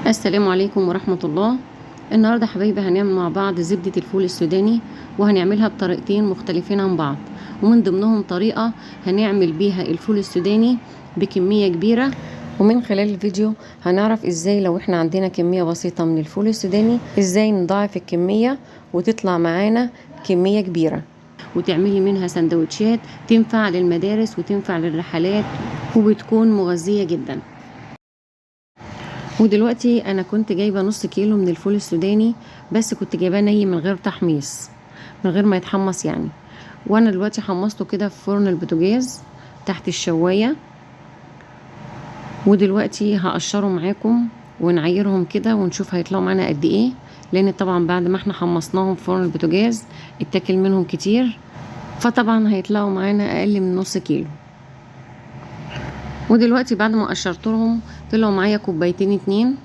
السلام عليكم ورحمة الله. النهاردة حبايبي هنعمل مع بعض زبدة الفول السوداني، وهنعملها بطريقتين مختلفين عن بعض، ومن ضمنهم طريقة هنعمل بيها الفول السوداني بكمية كبيرة. ومن خلال الفيديو هنعرف ازاي لو احنا عندنا كمية بسيطة من الفول السوداني ازاي نضاعف الكمية وتطلع معانا كمية كبيرة، وتعملي منها سندوتشات تنفع للمدارس وتنفع للرحلات وبتكون مغذية جدا. ودلوقتي انا كنت جايبه نص كيلو من الفول السوداني، بس كنت جايباه ني من غير تحميص، من غير ما يتحمص يعني. وانا دلوقتي حمصته كده في فرن البوتاجاز تحت الشوايه، ودلوقتي هقشره معاكم ونعيرهم كده ونشوف هيطلعوا معانا قد ايه، لان طبعا بعد ما احنا حمصناهم في فرن البوتاجاز اتاكل منهم كتير، فطبعا هيطلعوا معانا اقل من نص كيلو. ودلوقتي بعد ما قشرتهم طلعوا معايا كوبايتين 2.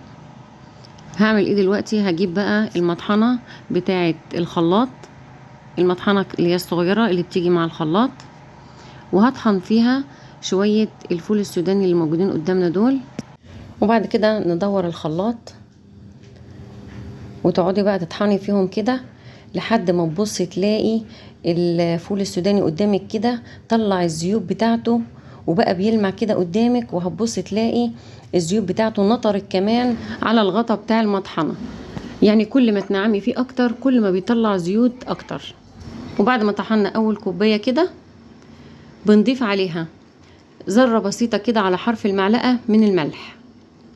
هعمل ايه دلوقتي؟ هجيب بقى المطحنة بتاعة الخلاط، المطحنة اللي هي الصغيرة اللي بتيجي مع الخلاط، وهطحن فيها شوية الفول السوداني اللي موجودين قدامنا دول. وبعد كده ندور الخلاط وتقعدي بقى تطحني فيهم كده لحد ما تبصي تلاقي الفول السوداني قدامك كده طلع الزيوت بتاعته وبقى بيلمع كده قدامك، وهتبصي تلاقي الزيوت بتاعته نطرت كمان على الغطا بتاع المطحنة. يعني كل ما تنعمي فيه اكتر كل ما بيطلع زيوت اكتر. وبعد ما طحنا اول كوباية كده بنضيف عليها ذرة بسيطة كده على حرف المعلقة من الملح،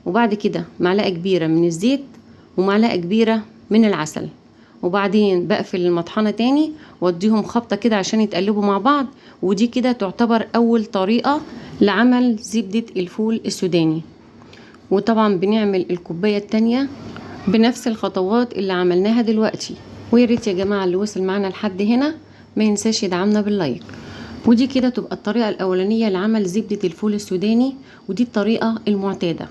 وبعد كده معلقة كبيرة من الزيت ومعلقة كبيرة من العسل، وبعدين بقفل المطحنة تاني واديهم خبطة كده عشان يتقلبوا مع بعض. ودي كده تعتبر اول طريقة لعمل زبدة الفول السوداني. وطبعا بنعمل الكوباية التانية بنفس الخطوات اللي عملناها دلوقتي. ويا ريت يا جماعة اللي وصل معنا لحد هنا ما ينساش يدعمنا باللايك. ودي كده تبقى الطريقة الأولانية لعمل زبدة الفول السوداني، ودي الطريقة المعتادة.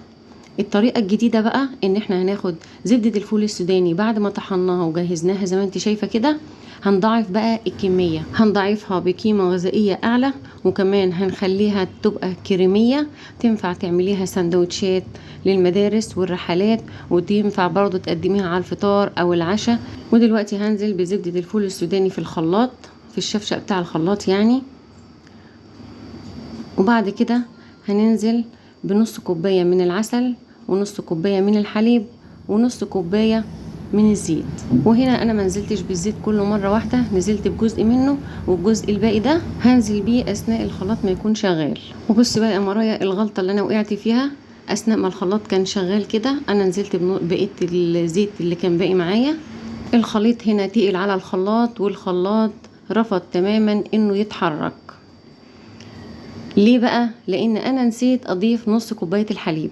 الطريقة الجديدة بقى ان احنا هناخد زبدة الفول السوداني بعد ما طحناها وجهزناها زي ما انت شايفة كده، هنضاعف بقى الكمية، هنضاعفها بقيمة غذائية اعلى، وكمان هنخليها تبقى كريمية تنفع تعمليها سندوتشات للمدارس والرحلات، وتنفع برضو تقدميها على الفطار او العشاء. ودلوقتي هنزل بزبدة الفول السوداني في الخلاط، في الشفشق بتاع الخلاط يعني. وبعد كده هننزل بنص كوباية من العسل ونص كوباية من الحليب ونص كوباية من الزيت. وهنا انا منزلتش بالزيت كله مرة واحدة، نزلت بجزء منه، والجزء الباقي ده هنزل بيه اثناء الخلاط ما يكون شغال. وبص بقى يا مرايا الغلطة اللي انا وقعت فيها اثناء ما الخلاط كان شغال كده، انا نزلت بقية الزيت اللي كان باقي معايا. الخليط هنا تقل على الخلاط، والخلاط رفض تماما انه يتحرك. ليه بقى؟ لان انا نسيت اضيف نص كوباية الحليب،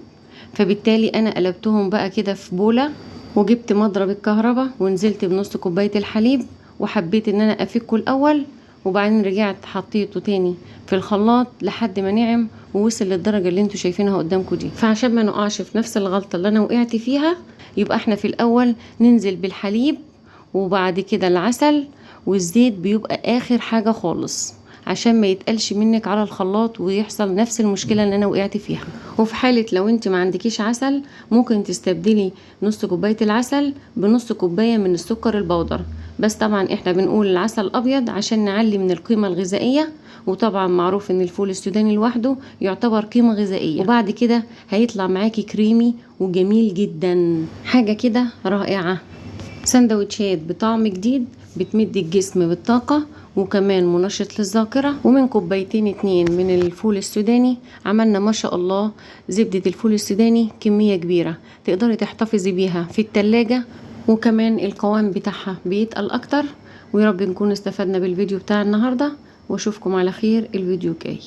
فبالتالي انا قلبتهم بقى كده في بولة، وجبت مضرب الكهرباء ونزلت بنص كوباية الحليب، وحبيت ان انا افكه الاول، وبعدين رجعت حطيته تاني في الخلاط لحد ما نعم ووصل للدرجة اللي انتوا شايفينها قدامكم دي. فعشان ما نقعش في نفس الغلطة اللي انا وقعت فيها، يبقى احنا في الاول ننزل بالحليب وبعد كده العسل، والزيت بيبقى اخر حاجة خالص عشان ما يتقلش منك على الخلاط ويحصل نفس المشكلة اللي انا وقعت فيها. وفي حالة لو انت ما عندكيش عسل ممكن تستبدلي نص كوباية العسل بنص كوباية من السكر البودر، بس طبعا احنا بنقول العسل الابيض عشان نعلي من القيمة الغذائية، وطبعا معروف ان الفول السوداني لوحده يعتبر قيمة غذائية. وبعد كده هيطلع معاكي كريمي وجميل جدا، حاجة كده رائعة. سندوتشات بطعم جديد بتمد الجسم بالطاقة، وكمان منشط للذاكرة. ومن كوبايتين 2 من الفول السوداني عملنا ما شاء الله زبدة الفول السوداني كمية كبيرة تقدري تحتفظي بيها في التلاجة، وكمان القوام بتاعها بيتقل اكتر. ويا رب نكون استفدنا بالفيديو بتاع النهاردة، واشوفكم على خير الفيديو الجاي.